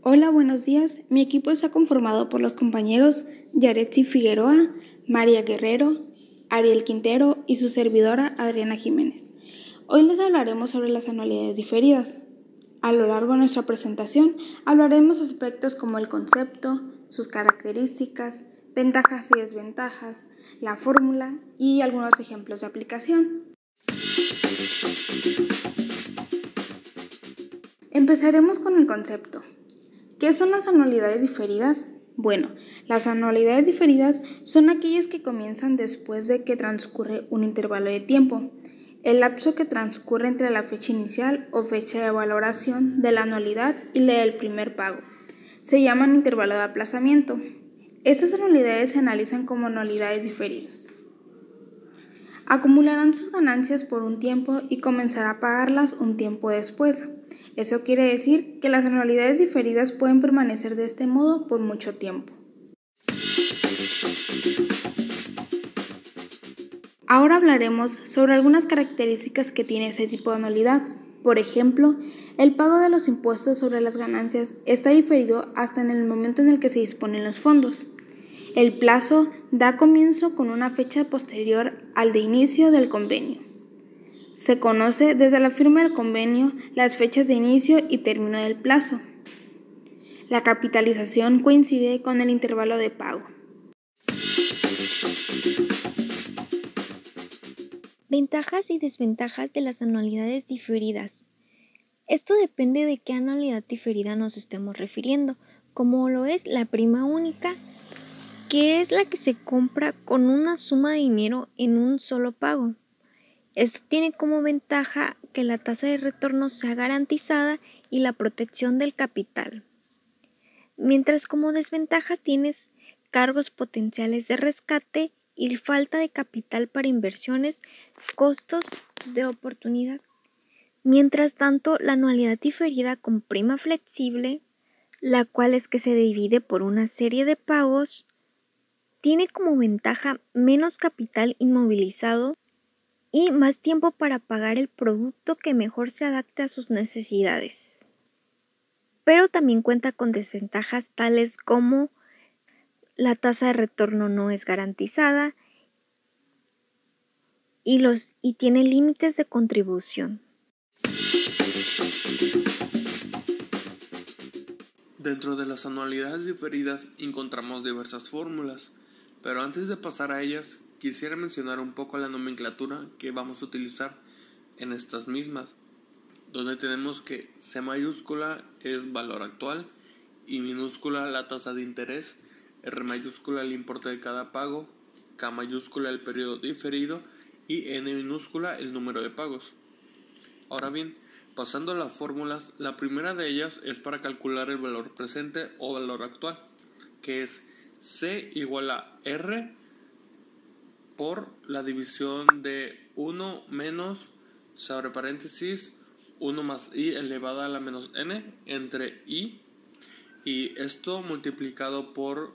Hola, buenos días. Mi equipo está conformado por los compañeros Yaretsi Figueroa, María Guerrero, Ariel Quintero y su servidora Adriana Jiménez. Hoy les hablaremos sobre las anualidades diferidas. A lo largo de nuestra presentación hablaremos aspectos como el concepto, sus características, ventajas y desventajas, la fórmula y algunos ejemplos de aplicación. Empezaremos con el concepto. ¿Qué son las anualidades diferidas? Bueno, las anualidades diferidas son aquellas que comienzan después de que transcurre un intervalo de tiempo, el lapso que transcurre entre la fecha inicial o fecha de valoración de la anualidad y la del primer pago. Se llaman intervalo de aplazamiento. Estas anualidades se analizan como anualidades diferidas. Acumularán sus ganancias por un tiempo y comenzará a pagarlas un tiempo después. Eso quiere decir que las anualidades diferidas pueden permanecer de este modo por mucho tiempo. Ahora hablaremos sobre algunas características que tiene este tipo de anualidad. Por ejemplo, el pago de los impuestos sobre las ganancias está diferido hasta en el momento en el que se disponen los fondos. El plazo da comienzo con una fecha posterior al de inicio del convenio. Se conoce desde la firma del convenio las fechas de inicio y término del plazo. La capitalización coincide con el intervalo de pago. Ventajas y desventajas de las anualidades diferidas. Esto depende de qué anualidad diferida nos estemos refiriendo, como lo es la prima única, que es la que se compra con una suma de dinero en un solo pago. Esto tiene como ventaja que la tasa de retorno sea garantizada y la protección del capital. Mientras como desventaja tienes cargos potenciales de rescate y falta de capital para inversiones, costos de oportunidad. Mientras tanto, la anualidad diferida con prima flexible, la cual es que se divide por una serie de pagos, tiene como ventaja menos capital inmovilizado y más tiempo para pagar el producto que mejor se adapte a sus necesidades. Pero también cuenta con desventajas tales como la tasa de retorno no es garantizada y tiene límites de contribución. Dentro de las anualidades diferidas encontramos diversas fórmulas, pero antes de pasar a ellas, quisiera mencionar un poco la nomenclatura que vamos a utilizar en estas mismas, donde tenemos que C mayúscula es valor actual, I minúscula la tasa de interés, R mayúscula el importe de cada pago, K mayúscula el periodo diferido y N minúscula el número de pagos. Ahora bien, pasando a las fórmulas, la primera de ellas es para calcular el valor presente o valor actual, que es C igual a R por la división de 1 menos, se abre paréntesis, 1 más I elevado a la menos N entre I, y esto multiplicado por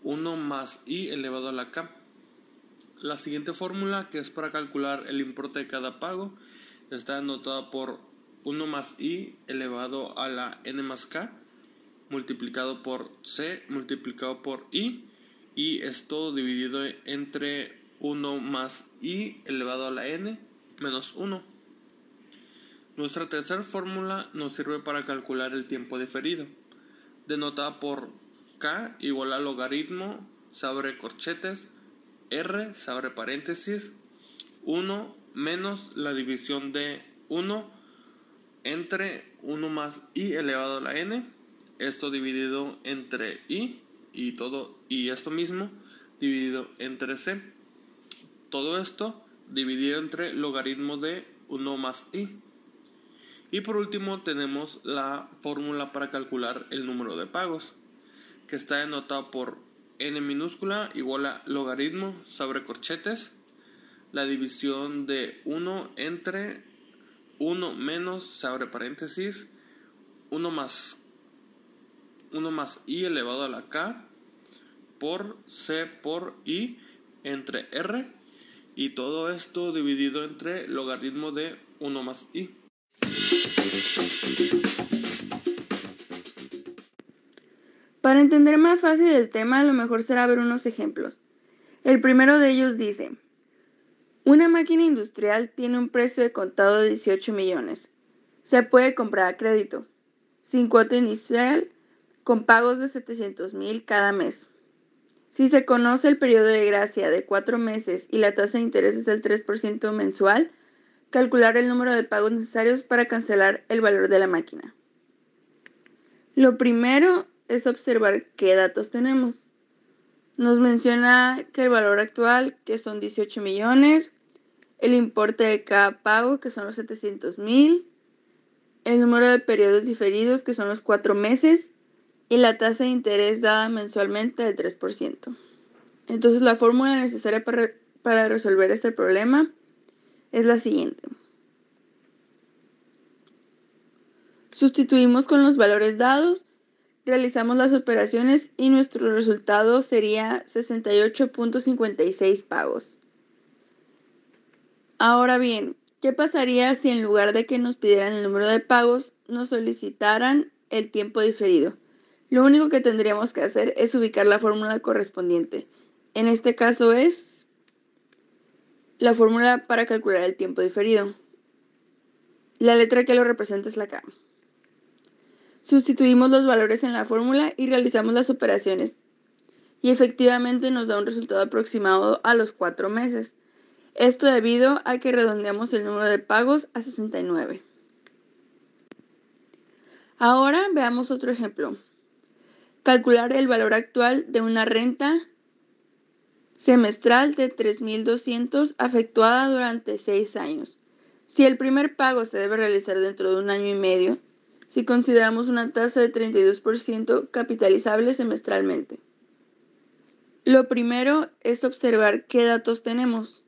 1 más I elevado a la K. La siguiente fórmula, que es para calcular el importe de cada pago, está anotada por 1 más I elevado a la N más K multiplicado por C multiplicado por I, y esto dividido entre 1 más I elevado a la N menos 1. Nuestra tercera fórmula nos sirve para calcular el tiempo diferido, denotada por K igual a logaritmo, se abre corchetes, R, se abre paréntesis, 1 menos la división de 1 entre 1 más I elevado a la N, esto dividido entre I y esto mismo dividido entre C. Todo esto dividido entre logaritmo de 1 más I. Y por último tenemos la fórmula para calcular el número de pagos, que está denotada por N minúscula igual a logaritmo sobre corchetes, la división de 1 entre 1 menos, se abre paréntesis, 1 más I elevado a la K por C por I entre R, y todo esto dividido entre logaritmo de 1 más I. Para entender más fácil el tema, lo mejor será ver unos ejemplos. El primero de ellos dice: una máquina industrial tiene un precio de contado de 18 millones. Se puede comprar a crédito, sin cuota inicial, con pagos de 700,000 cada mes. Si se conoce el periodo de gracia de 4 meses y la tasa de interés es del 3% mensual, calcular el número de pagos necesarios para cancelar el valor de la máquina. Lo primero es observar qué datos tenemos. Nos menciona que el valor actual, que son 18 millones, el importe de cada pago, que son los 700,000, el número de periodos diferidos, que son los 4 meses, y la tasa de interés dada mensualmente del 3%. Entonces la fórmula necesaria para resolver este problema es la siguiente. Sustituimos con los valores dados, realizamos las operaciones y nuestro resultado sería 68.56 pagos. Ahora bien, ¿qué pasaría si en lugar de que nos pidieran el número de pagos, nos solicitaran el tiempo diferido? Lo único que tendríamos que hacer es ubicar la fórmula correspondiente. En este caso es la fórmula para calcular el tiempo diferido. La letra que lo representa es la K. Sustituimos los valores en la fórmula y realizamos las operaciones. Y efectivamente nos da un resultado aproximado a los 4 meses. Esto debido a que redondeamos el número de pagos a 69. Ahora veamos otro ejemplo. Calcular el valor actual de una renta semestral de 3,200 efectuada durante 6 años. Si el primer pago se debe realizar dentro de 1 año y medio, si consideramos una tasa de 32% capitalizable semestralmente. Lo primero es observar qué datos tenemos.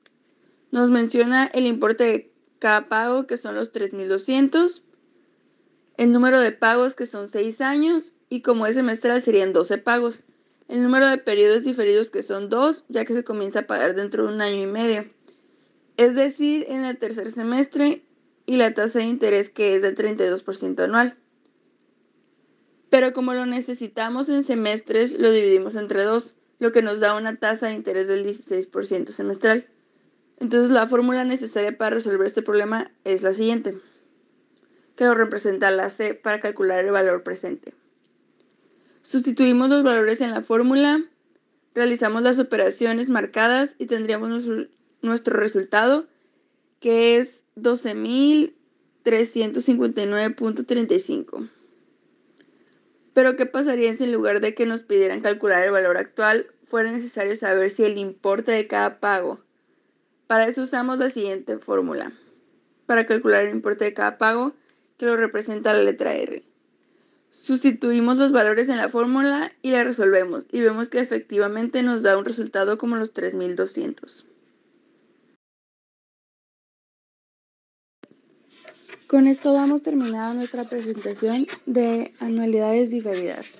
Nos menciona el importe de cada pago, que son los 3,200, el número de pagos, que son 6 años, y como es semestral serían 12 pagos. El número de periodos diferidos, que son 2, ya que se comienza a pagar dentro de 1 año y medio. Es decir, en el tercer semestre, y la tasa de interés, que es del 32% anual. Pero como lo necesitamos en semestres, lo dividimos entre 2, lo que nos da una tasa de interés del 16% semestral. Entonces la fórmula necesaria para resolver este problema es la siguiente, que lo representa la C para calcular el valor presente. Sustituimos los valores en la fórmula, realizamos las operaciones marcadas y tendríamos nuestro resultado, que es 12,359.35. Pero ¿qué pasaría si en lugar de que nos pidieran calcular el valor actual, fuera necesario saber si el importe de cada pago? Para eso usamos la siguiente fórmula, para calcular el importe de cada pago, que lo representa la letra R. Sustituimos los valores en la fórmula y la resolvemos, y vemos que efectivamente nos da un resultado como los 3,200. Con esto damos terminada nuestra presentación de anualidades diferidas.